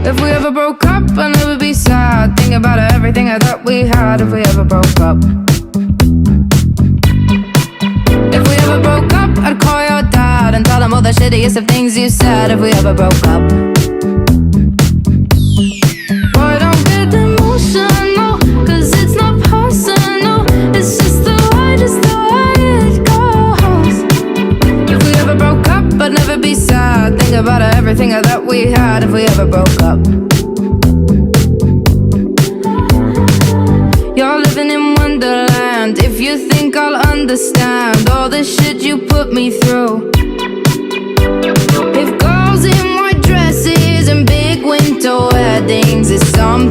If we ever broke up, I'd never be sad. Think about everything I thought we had. If we ever broke up, if we ever broke up, I'd call your dad and tell him all the shittiest of things you said. If we ever broke up, boy, don't get emotional, 'cause it's not personal. It's just the way it goes. If we ever broke up, I'd never be sad. Think about everything I thought we had. If we ever broke up, you're living in Wonderland. If you think I'll understand all the shit you put me through. If girls in white dresses and big winter weddings is something